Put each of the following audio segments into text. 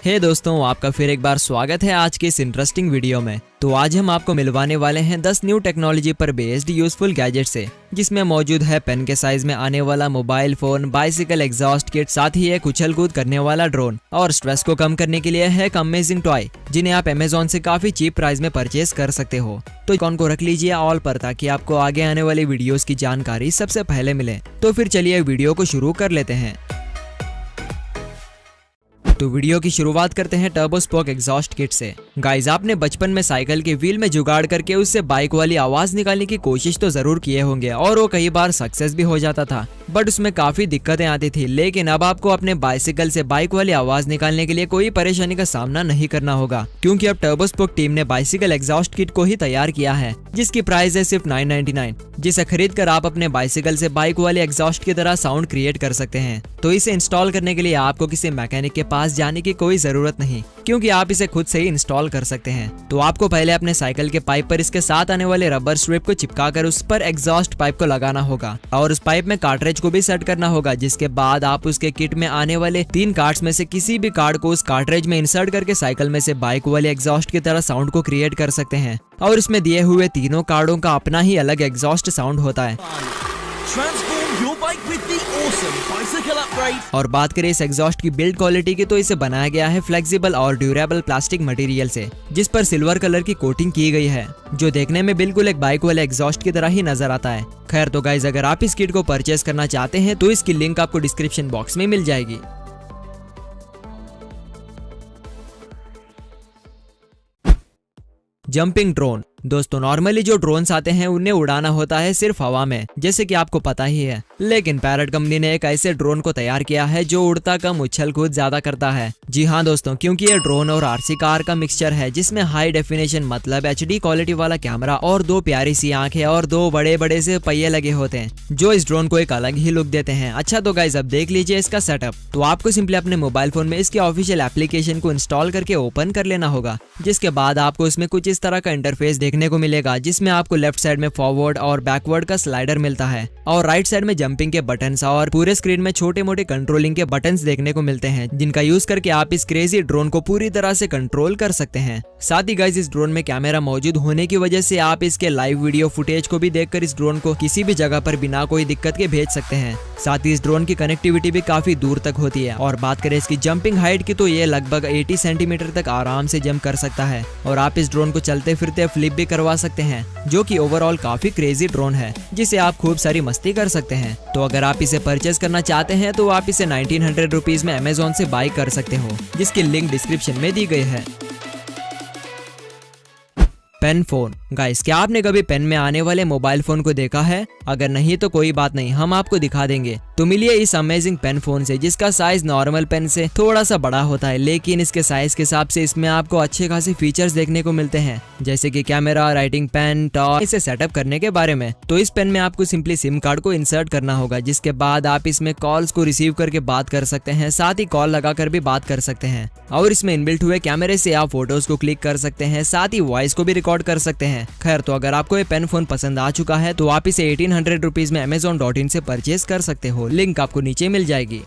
हे दोस्तों, आपका फिर एक बार स्वागत है आज के इस इंटरेस्टिंग वीडियो में। तो आज हम आपको मिलवाने वाले हैं 10 न्यू टेक्नोलॉजी पर बेस्ड यूजफुल गैजेट से, जिसमें मौजूद है पेन के साइज में आने वाला mobile phone, bicycle exhaust kit, साथ ही एक उछल कूद करने वाला ड्रोन और स्ट्रेस को कम करने के लिए है एक अमेजिंग टॉय, जिन्हें आप अमेजोन से काफी चीप प्राइस में परचेज कर सकते हो। तो आइकॉन को रख लीजिए ऑल पर, ताकि आपको आगे आने वाली वीडियोस की जानकारी सबसे पहले मिले। तो फिर चलिए वीडियो को शुरू कर लेते हैं। तो वीडियो की शुरुआत करते हैं टर्बो स्पोक एग्जॉस्ट किट से। गाइस, आपने बचपन में साइकिल के व्हील में जुगाड़ करके उससे बाइक वाली आवाज निकालने की कोशिश तो जरूर किए होंगे और वो कई बार सक्सेस भी हो जाता था, बट उसमें काफी दिक्कतें आती थी। लेकिन अब आपको अपने बाइसिकल से बाइक वाली आवाज निकालने के लिए कोई परेशानी का सामना नहीं करना होगा, क्योंकि अब टर्बो स्पोक टीम ने बाइसिकल एग्जॉस्ट किट को ही तैयार किया है, जिसकी प्राइस है सिर्फ 999, जिसे खरीद कर आप अपने बाइसिकल से बाइक वाले एग्जॉस्ट की तरह साउंड क्रिएट कर सकते हैं। तो इसे इंस्टॉल करने के लिए आपको किसी मैकेनिक के पास जाने की कोई जरूरत नहीं, क्योंकि आप इसे खुद से ही इंस्टॉल कर सकते हैं। तो आपको पहले अपने साइकिल के पाइप पर इसके साथ आने वाले रबर स्ट्रिप को चिपकाकर उस पर एग्जॉस्ट पाइप को लगाना होगा और उस पाइप में कार्ट्रिज को भी सेट करना होगा। जिसके बाद आप उसके किट में आने वाले 3 कार्ड्स में से किसी भी कार्ड को उस कार्ट्रिज में इंसर्ट करके साइकिल में से बाइक वाले एग्जॉस्ट की तरह साउंड को क्रिएट कर सकते हैं। और इसमें दिए हुए तीनों कार्डों का अपना ही अलग एग्जॉस्ट साउंड होता है। और बात करें इस एग्जॉस्ट की बिल्ड क्वालिटी की, तो इसे बनाया गया है फ्लेक्सिबल और ड्यूरेबल प्लास्टिक मटेरियल से, जिस पर सिल्वर कलर की कोटिंग की गई है, जो देखने में बिल्कुल एक बाइक वाले एग्जॉस्ट की तरह ही नजर आता है। खैर, तो गाइज, अगर आप इस किट को परचेज करना चाहते हैं तो इसकी लिंक आपको डिस्क्रिप्शन बॉक्स में मिल जाएगी। Jumping drone. दोस्तों, नॉर्मली जो ड्रोन्स आते हैं उन्हें उड़ाना होता है सिर्फ हवा में, जैसे कि आपको पता ही है। लेकिन पैरट कंपनी ने एक ऐसे ड्रोन को तैयार किया है जो उड़ता कम, उछल कूद ज्यादा करता है। जी हाँ दोस्तों, क्योंकि ये ड्रोन और आरसी कार का मिक्सचर है, जिसमें हाई डेफिनेशन मतलब HD क्वालिटी वाला कैमरा और 2 प्यारी सी आंखें और 2 बड़े बड़े से पहिए लगे होते हैं, जो इस ड्रोन को एक अलग ही लुक देते हैं। अच्छा, तो गाइस, अब देख लीजिए इसका सेटअप। तो आपको सिंपली अपने मोबाइल फोन में इसके ऑफिशियल एप्लीकेशन को इंस्टॉल करके ओपन कर लेना होगा, जिसके बाद आपको इसमें कुछ इस तरह का इंटरफेस देखने को मिलेगा, जिसमें आपको लेफ्ट साइड में फॉरवर्ड और बैकवर्ड का स्लाइडर मिलता है और राइट साइड में जंपिंग के बटन्स और पूरे स्क्रीन में छोटे मोटे कंट्रोलिंग के बटन्स देखने को मिलते हैं, जिनका यूज करके आप इस क्रेजी ड्रोन को पूरी तरह से कंट्रोल कर सकते हैं। साथ ही गाइस, इस ड्रोन में कैमरा मौजूद होने की वजह से आप इसके लाइव वीडियो फुटेज को भी देखकर इस ड्रोन को किसी भी जगह पर बिना कोई दिक्कत के भेज सकते हैं। साथ ही इस ड्रोन की कनेक्टिविटी भी काफी दूर तक होती है। और बात करें इसकी जंपिंग हाइट की, तो ये लगभग 80 सेंटीमीटर तक आराम से जंप कर सकता है और आप इस ड्रोन को चलते फिरते फ्लिप भी करवा सकते हैं, जो कि ओवरऑल काफी क्रेजी ड्रोन है, जिसे आप खूब सारी मस्ती कर सकते हैं। तो अगर आप इसे परचेज करना चाहते हैं तो आप इसे 1900 रुपीज में अमेजोन से बाय कर सकते हो, जिसकी लिंक डिस्क्रिप्शन में दी गई है। Pen phone. गाइस, क्या आपने कभी पेन में आने वाले मोबाइल फोन को देखा है? अगर नहीं तो कोई बात नहीं, हम आपको दिखा देंगे। तो मिलिए इस अमेजिंग पेन फोन से, जिसका साइज नॉर्मल पेन से थोड़ा सा बड़ा होता है, लेकिन इसके साइज के हिसाब से इसमें आपको अच्छे खासे फीचर्स देखने को मिलते हैं, जैसे कि कैमरा, राइटिंग पेन, टॉर्च। इसे सेटअप करने के बारे में, तो इस पेन में आपको सिंपली सिम कार्ड को इंसर्ट करना होगा, जिसके बाद आप इसमें कॉल्स को रिसीव करके बात कर सकते हैं, साथ ही कॉल लगाकर भी बात कर सकते हैं। और इसमें इनबिल्ट हुए कैमरे से आप फोटोज को क्लिक कर सकते हैं, साथ ही वॉइस को भी रिकॉर्ड कर सकते हैं। खैर, तो अगर आपको ये पेन फोन पसंद आ चुका है तो आप इसे 1800 रुपीज में amazon.in से परचेज कर सकते हो। लिंक आपको नीचे मिल जाएगी।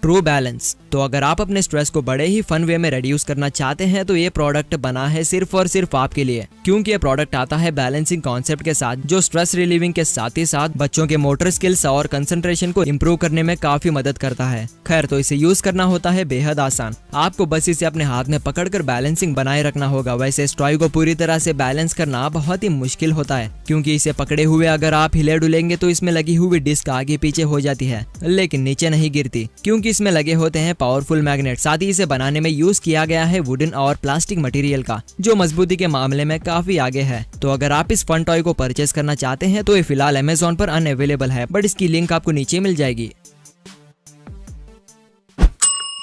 True balance. तो अगर आप अपने स्ट्रेस को बड़े ही फन वे में रिड्यूस करना चाहते हैं तो ये प्रोडक्ट बना है सिर्फ और सिर्फ आपके लिए, क्योंकि ये प्रोडक्ट आता है बैलेंसिंग कॉन्सेप्ट के साथ, जो स्ट्रेस रिलीविंग के साथ ही साथ बच्चों के मोटर स्किल्स और कंसंट्रेशन को इम्प्रूव करने में काफी मदद करता है। खैर, तो इसे यूज करना होता है बेहद आसान। आपको बस इसे अपने हाथ में पकड़कर बैलेंसिंग बनाए रखना होगा। वैसे इस टॉय को पूरी तरह से बैलेंस करना बहुत ही मुश्किल होता है, क्योंकि इसे पकड़े हुए अगर आप हिले डुलेंगे तो इसमें लगी हुई डिस्क आगे पीछे हो जाती है, लेकिन नीचे नहीं गिरती, क्योंकि इसमें लगे होते हैं पावरफुल मैग्नेट। साथ ही इसे बनाने में यूज किया गया है वुडन और प्लास्टिक मटेरियल का, जो मजबूती के मामले में काफी आगे है। तो अगर आप इस फन टॉय को परचेज करना चाहते हैं तो ये फिलहाल अमेजोन पर अनअवेलेबल है, बट इसकी लिंक आपको नीचे मिल जाएगी।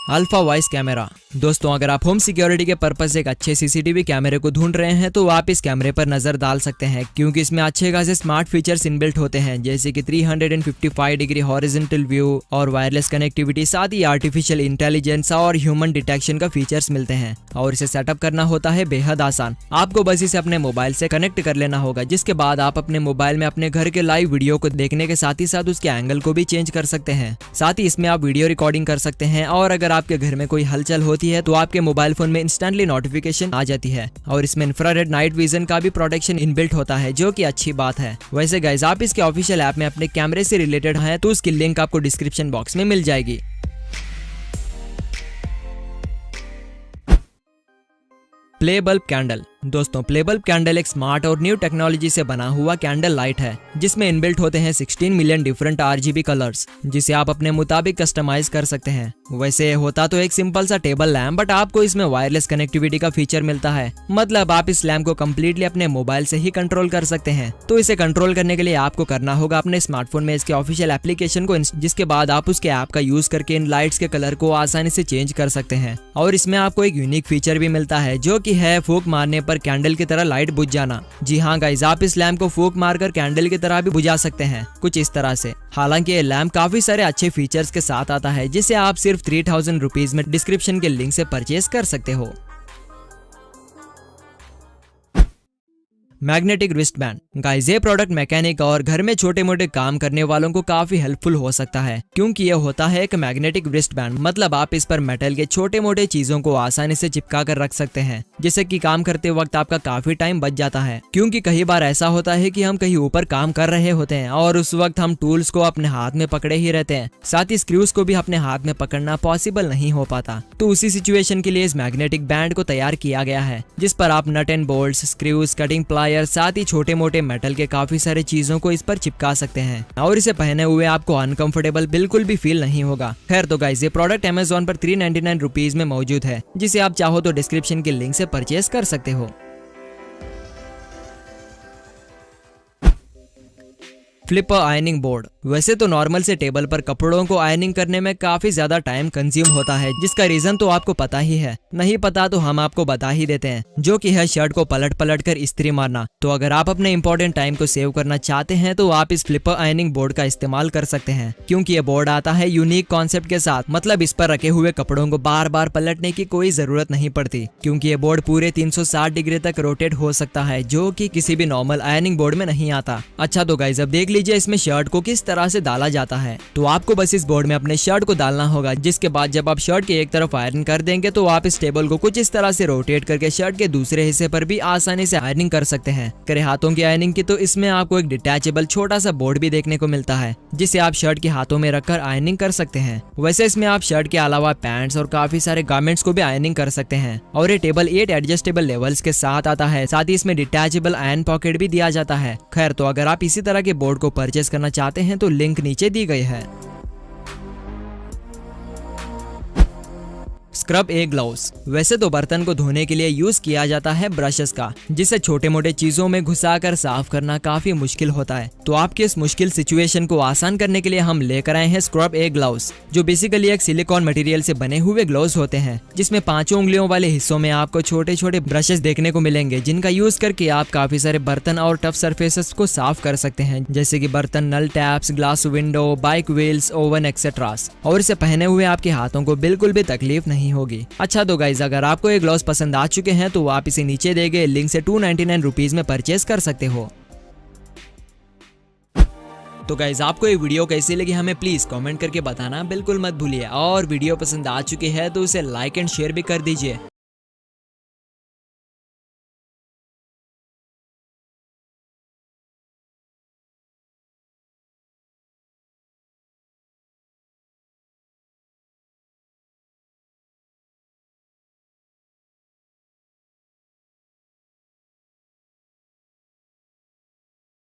Alpha voice camera. दोस्तों अगर आप होम सिक्योरिटी के पर्पज से एक अच्छे सीसीटीवी कैमरे को ढूंढ रहे हैं तो आप इस कैमरे पर नजर डाल सकते हैं, क्योंकि इसमें अच्छे खासे स्मार्ट फीचर्स इनबिल्ट होते हैं, जैसे कि 355 डिग्री हॉरिजॉन्टल व्यू और वायरलेस कनेक्टिविटी, साथ ही आर्टिफिशियल इंटेलिजेंस और ह्यूमन डिटेक्शन का फीचर्स मिलते हैं। और इसे सेटअप करना होता है बेहद आसान। आपको बस इसे अपने मोबाइल से कनेक्ट कर लेना होगा, जिसके बाद आप अपने मोबाइल में अपने घर के लाइव वीडियो को देखने के साथ ही साथ उसके एंगल को भी चेंज कर सकते हैं। साथ ही इसमें आप वीडियो रिकॉर्डिंग कर सकते हैं और अगर आपके घर में कोई हलचल होती है तो आपके मोबाइल फोन में इंस्टेंटली नोटिफिकेशन आ जाती है। और इसमें इंफ्रारेड नाइट विजन का भी प्रोटेक्शन इनबिल्ट होता है, जो कि अच्छी बात है। वैसे गाइस आप इसके ऑफिशियल ऐप में अपने कैमरे से रिलेटेड हैं तो उसकी लिंक आपको डिस्क्रिप्शन बॉक्स में मिल जाएगी। Play bulb candle. दोस्तों प्ले बल्ब कैंडल एक स्मार्ट और न्यू टेक्नोलॉजी से बना हुआ कैंडल लाइट है, जिसमें इनबिल्ट होते हैं 16 मिलियन डिफरेंट RGB कलर्स, जिसे आप अपने मुताबिक कस्टमाइज कर सकते हैं। वैसे होता तो एक सिंपल सा टेबल लैम्प, बट आपको इसमें वायरलेस कनेक्टिविटी का फीचर मिलता है। मतलब आप इस लैम्प को कम्प्लीटली अपने मोबाइल से ही कंट्रोल कर सकते हैं। तो इसे कंट्रोल करने के लिए आपको करना होगा अपने स्मार्टफोन में इसके ऑफिशियल एप्लीकेशन को, जिसके बाद आप उसके ऐप का यूज करके इन लाइट्स के कलर को आसानी से चेंज कर सकते हैं। और इसमें आपको एक यूनिक फीचर भी मिलता है, जो कि है फूंक मारने पर कैंडल की तरह लाइट बुझ जाना। जी हाँ गाइस, आप इस लैम्प को फूंक मारकर कैंडल की तरह भी बुझा सकते हैं, कुछ इस तरह से। हालांकि ये लैम्प काफी सारे अच्छे फीचर्स के साथ आता है, जिसे आप सिर्फ 3000 रुपीज में डिस्क्रिप्शन के लिंक से परचेज कर सकते हो। Magnetic wristband. गाइस ये प्रोडक्ट मैकेनिक और घर में छोटे मोटे काम करने वालों को काफी हेल्पफुल हो सकता है, क्योंकि ये होता है एक मैग्नेटिक रिस्टबैंड। मतलब आप इस पर मेटल के छोटे मोटे चीजों को आसानी से चिपका कर रख सकते हैं, जिससे कि काम करते वक्त आपका काफी टाइम बच जाता है। क्योंकि कई बार ऐसा होता है कि हम कहीं ऊपर काम कर रहे होते हैं और उस वक्त हम टूल्स को अपने हाथ में पकड़े ही रहते हैं, साथ ही स्क्रूज को भी अपने हाथ में पकड़ना पॉसिबल नहीं हो पाता। तो उसी सिचुएशन के लिए इस मैग्नेटिक बैंड को तैयार किया गया है, जिस पर आप nut and bolts, screws, cutting plier, साथ ही छोटे मोटे मेटल के काफी सारे चीजों को इस पर चिपका सकते हैं। और इसे पहने हुए आपको अनकंफर्टेबल बिल्कुल भी फील नहीं होगा। खैर तो गाइस ये प्रोडक्ट अमेज़न पर 399 रुपीज में मौजूद है, जिसे आप चाहो तो डिस्क्रिप्शन के लिंक से परचेज कर सकते हो। Flipper ironing board. वैसे तो नॉर्मल से टेबल पर कपड़ों को आयनिंग करने में काफी ज्यादा टाइम कंज्यूम होता है, जिसका रीजन तो आपको पता ही है। नहीं पता तो हम आपको बता ही देते हैं, जो कि है शर्ट को पलट पलट कर इस्त्री मारना। तो अगर आप अपने इंपॉर्टेंट टाइम को सेव करना चाहते हैं तो आप इस फ्लिपर आयनिंग बोर्ड का इस्तेमाल कर सकते हैं, क्योंकि ये बोर्ड आता है यूनिक कॉन्सेप्ट के साथ। मतलब इस पर रखे हुए कपड़ों को बार बार पलटने की कोई जरूरत नहीं पड़ती, क्योंकि ये बोर्ड पूरे 360 डिग्री तक रोटेट हो सकता है, जो कि किसी भी नॉर्मल आयनिंग बोर्ड में नहीं आता। अच्छा तो गाइस अब देख लीजिए इसमें शर्ट को किस तरह से डाला जाता है। तो आपको बस इस बोर्ड में अपने शर्ट को डालना होगा, जिसके बाद जब आप शर्ट के एक तरफ आयरन कर देंगे तो आप इस टेबल को कुछ इस तरह से रोटेट करके शर्ट के दूसरे हिस्से पर भी आसानी से आयरनिंग कर सकते हैं। करे हाथों की आयरनिंग की तो इसमें आपको एक डिटैचेबल छोटा सा बोर्ड भी देखने को मिलता है, जिसे आप शर्ट के हाथों में रखकर आयरनिंग कर सकते हैं। वैसे इसमें आप शर्ट के अलावा पैंट्स और काफी सारे गारमेंट्स को भी आयरनिंग कर सकते हैं। और ये टेबल 8 एडजस्टेबल लेवल्स के साथ आता है, साथ ही इसमें डिटैचेबल आयरन पॉकेट भी दिया जाता है। खैर तो अगर आप इसी तरह के बोर्ड को परचेज करना चाहते हैं तो लिंक नीचे दी गई है। स्क्रब ए ग्लव्स। वैसे तो बर्तन को धोने के लिए यूज किया जाता है ब्रशेस का, जिसे छोटे मोटे चीजों में घुसाकर साफ करना काफी मुश्किल होता है। तो आपके इस मुश्किल सिचुएशन को आसान करने के लिए हम लेकर आए हैं स्क्रब ए ग्लव्स, जो बेसिकली एक सिलिकॉन मटेरियल से बने हुए ग्लव्स होते हैं, जिसमें 5 उंगलियों वाले हिस्सों में आपको छोटे छोटे ब्रशेस देखने को मिलेंगे, जिनका यूज करके आप काफी सारे बर्तन और टफ सरफेसेस को साफ कर सकते हैं, जैसे कि बर्तन, नल taps, glass window, bike wheels, oven etceteras. और इसे पहने हुए आपके हाथों को बिल्कुल भी तकलीफ नहीं होगी। अच्छा तो गाइज अगर आपको ये ग्लव्स पसंद आ चुके हैं तो आप इसे नीचे दिए गए लिंक से 299 रुपीज में परचेज कर सकते हो। तो गाइज आपको ये वीडियो कैसी लगी हमें प्लीज कमेंट करके बताना बिल्कुल मत भूलिए, और वीडियो पसंद आ चुकी है तो उसे लाइक एंड शेयर भी कर दीजिए।